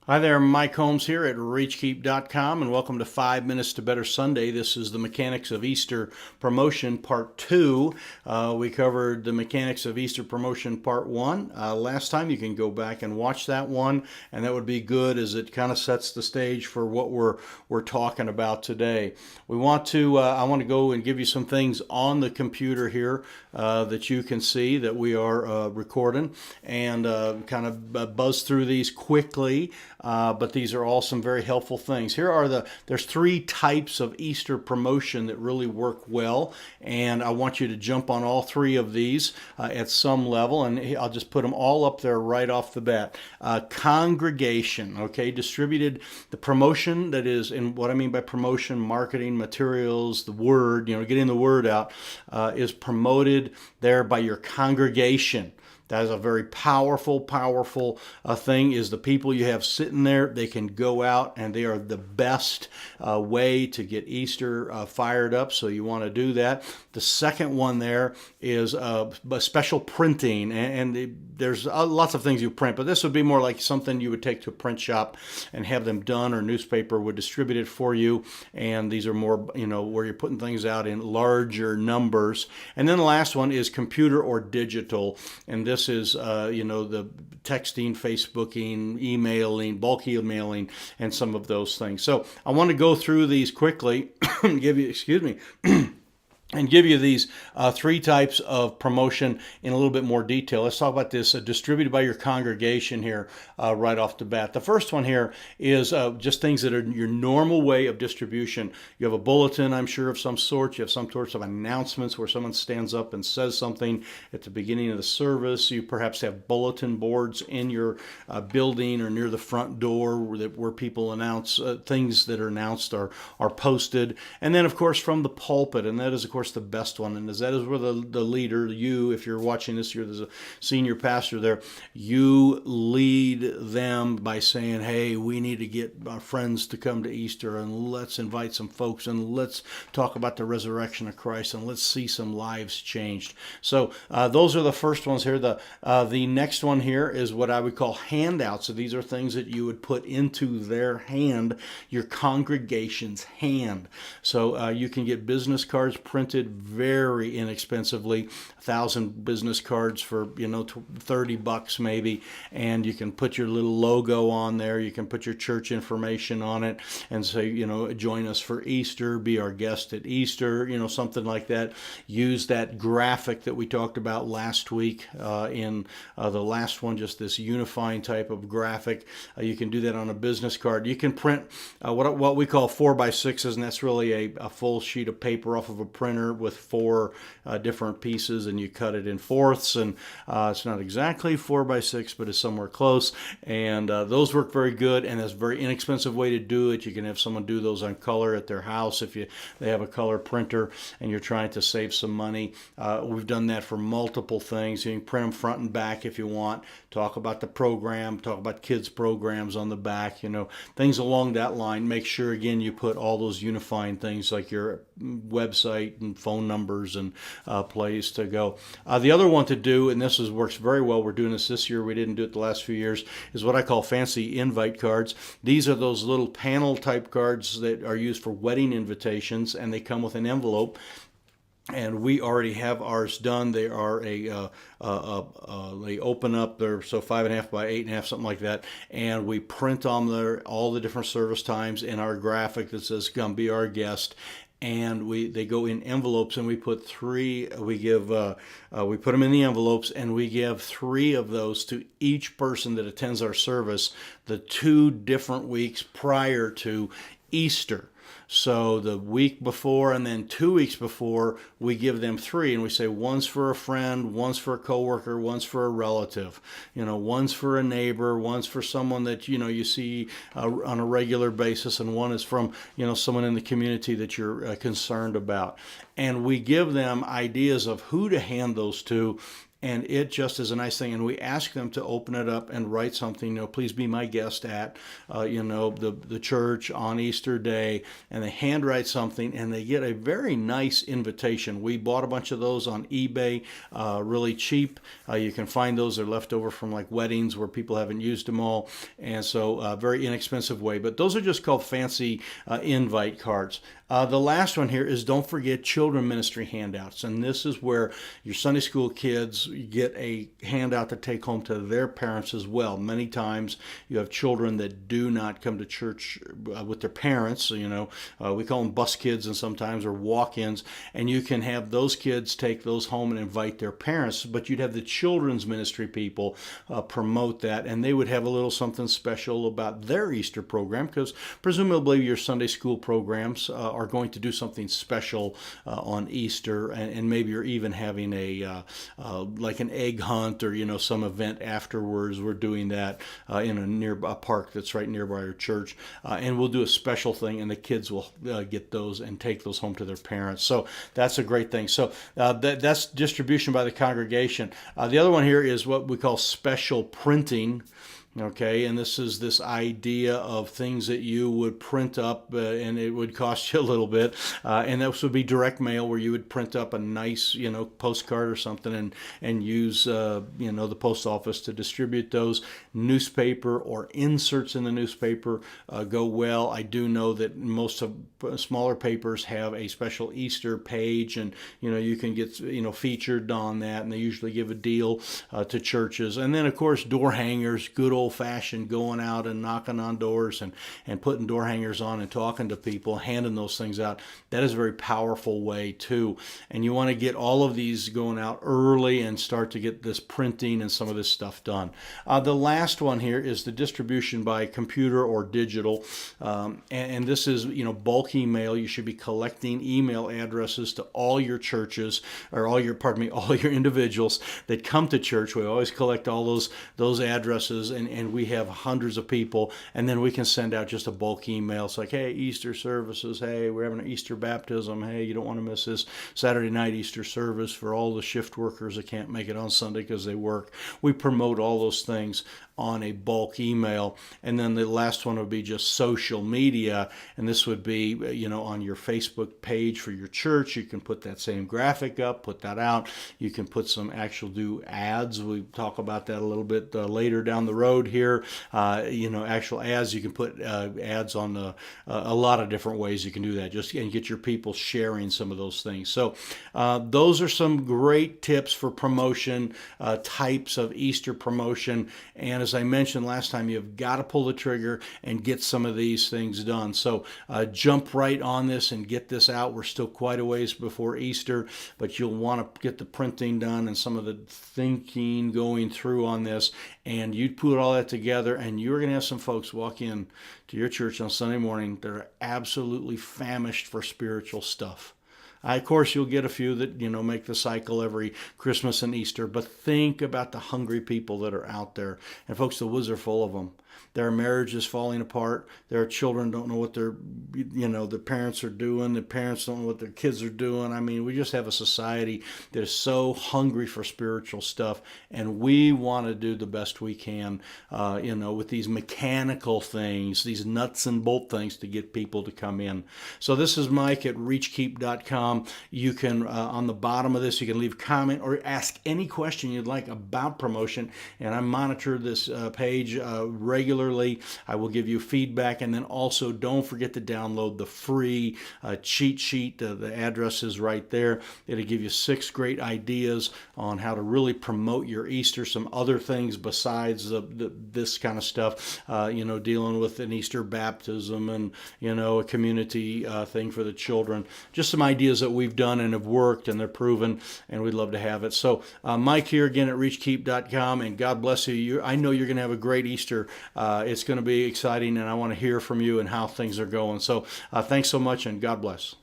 Hi there, Mike Holmes here at ReachKeep.com, and welcome to 5 Minutes to Better Sunday. This is the Mechanics of Easter Promotion Part 2. We covered the Mechanics of Easter Promotion Part 1 last time. You can go back and watch that one, and that would be good as it kind of sets the stage for what we're talking about today. I want to go and give you some things on the computer here that you can see that we are recording, and kind of buzz through these quickly. But these are all some very helpful things. There's three types of Easter promotion that really work well, and I want you to jump on all three of these at some level, and I'll just put them all up there right off the bat. Congregation, okay, distributed, the promotion that is, and what I mean by promotion, marketing, materials, the word, getting the word out, is promoted there by your congregation. That is a very powerful thing, is the people you have sitting there. They can go out and they are the best way to get Easter fired up, so you want to do that. The second one there is special printing, and there's lots of things you print, but this would be more like something you would take to a print shop and have them done, or newspaper would distribute it for you, and these are more, where you're putting things out in larger numbers. And then the last one is computer or digital, and this is, the texting, Facebooking, emailing, bulk emailing, and some of those things. So I want to go through these quickly and give you these three types of promotion in a little bit more detail. Let's talk about this distributed by your congregation here right off the bat. The first one here is just things that are your normal way of distribution. You have a bulletin, I'm sure, of some sort. You have some sorts of announcements where someone stands up and says something at the beginning of the service. You perhaps have bulletin boards in your building or near the front door where people announce things that are announced are posted. And then, of course, from the pulpit, and that is, of course, the best one, and that is where the leader, you, if you're watching this, there's a senior pastor there, you lead them by saying, hey, we need to get our friends to come to Easter, and let's invite some folks, and let's talk about the resurrection of Christ, and let's see some lives changed. So those are the first ones here. The next one here is what I would call handouts. So these are things that you would put into their hand, your congregation's hand. So you can get business cards printed very inexpensively, 1,000 business cards for $30 maybe, and you can put your little logo on there. You can put your church information on it and say, join us for Easter, be our guest at Easter, something like that. Use that graphic that we talked about last week in the last one, just this unifying type of graphic. You can do that on a business card. You can print what we call 4x6s, and that's really a full sheet of paper off of a printer with four different pieces, and you cut it in fourths, and it's not exactly 4x6, but it's somewhere close, and those work very good, and that's a very inexpensive way to do it. You can have someone do those on color at their house if they have a color printer and you're trying to save some money. We've done that for multiple things. You can print them front and back if you want. Talk about the program, talk about kids programs on the back, things along that line. Make sure, again, you put all those unifying things like your website and phone numbers and place to go. The other one to do, and this works very well, we're doing this year, we didn't do it the last few years, is what I call fancy invite cards. These are those little panel type cards that are used for wedding invitations, and they come with an envelope. And we already have ours done. They are they open up, they're so 5.5 by 8.5, something like that, and we print on there all the different service times in our graphic that says "Come be our guest." And they go in envelopes, and we put three. We put them in the envelopes, and we give three of those to each person that attends our service the 2 different weeks prior to Easter. So the week before and then 2 weeks before, we give them 3, and we say one's for a friend, one's for a coworker, one's for a relative, one's for a neighbor, one's for someone that you see on a regular basis, and one is from someone in the community that you're concerned about. And we give them ideas of who to hand those to, and it just is a nice thing. And we ask them to open it up and write something. Please be my guest at, the church on Easter Day, and they handwrite something, and they get a very nice invitation. We bought a bunch of those on eBay, really cheap. You can find those; they're left over from like weddings where people haven't used them all, and so very inexpensive way. But those are just called fancy invite cards. The last one here is don't forget children ministry handouts. And this is where your Sunday school kids get a handout to take home to their parents as well. Many times you have children that do not come to church with their parents. We call them bus kids and sometimes, or walk-ins. And you can have those kids take those home and invite their parents. But you'd have the children's ministry people promote that. And they would have a little something special about their Easter program, because presumably your Sunday school programs are going to do something special on Easter, and maybe you're even having a like an egg hunt, or some event afterwards. We're doing that in a park that's right nearby our church, and we'll do a special thing, and the kids will get those and take those home to their parents. So that's a great thing. So that's distribution by the congregation. The other one here is what we call special printing. Okay, and this is this idea of things that you would print up, and it would cost you a little bit, and this would be direct mail, where you would print up a nice, postcard or something, and use, the post office to distribute those. Newspaper or inserts in the newspaper go well. I do know that most of smaller papers have a special Easter page, and you can get featured on that, and they usually give a deal to churches. And then of course door hangers, good old-fashioned going out and knocking on doors and putting door hangers on and talking to people, handing those things out. That is a very powerful way too. And you want to get all of these going out early and start to get this printing and some of this stuff done. The last one here is the distribution by computer or digital, and this is bulk email. You should be collecting email addresses to all your churches, or all your individuals that come to church. We always collect all those addresses, and we have hundreds of people, and then we can send out just a bulk email. It's like, hey, Easter services, hey, we're having an Easter baptism, hey, you don't want to miss this Saturday night Easter service for all the shift workers that can't make it on Sunday because they work. We promote all those things on a bulk email. And then the last one would be just social media, and this would be on your Facebook page for your church. You can put that same graphic up, put that out. You can put some do ads. We talk about that a little bit later down the road here. Actual ads. You can put ads on a lot of different ways you can do that, and get your people sharing some of those things. So those are some great tips for promotion, types of Easter promotion. And as I mentioned last time, you've got to pull the trigger and get some of these things done. So jump right on this and get this out. We're still quite a ways before Easter, but you'll want to get the printing done and some of the thinking going through on this. And you put all that together, and you're going to have some folks walk in to your church on Sunday morning that are absolutely famished for spiritual stuff. Of course, you'll get a few that, make the cycle every Christmas and Easter, but think about the hungry people that are out there. And folks, the woods are full of them. There are marriages falling apart. There are children don't know what their parents are doing. The parents don't know what their kids are doing. I mean, we just have a society that is so hungry for spiritual stuff, and we want to do the best we can, with these mechanical things, these nuts and bolt things to get people to come in. So this is Mike at reachkeep.com. You can, on the bottom of this, you can leave a comment or ask any question you'd like about promotion, and I monitor this page regularly. I will give you feedback, and then also don't forget to download the free cheat sheet. The address is right there. It'll give you 6 great ideas on how to really promote your Easter, some other things besides this kind of stuff, dealing with an Easter baptism and, a community thing for the children. Just some ideas that we've done and have worked, and they're proven, and we'd love to have it. So Mike here again at reachkeep.com, and God bless you. I know you're going to have a great Easter. It's going to be exciting, and I want to hear from you and how things are going. So thanks so much, and God bless.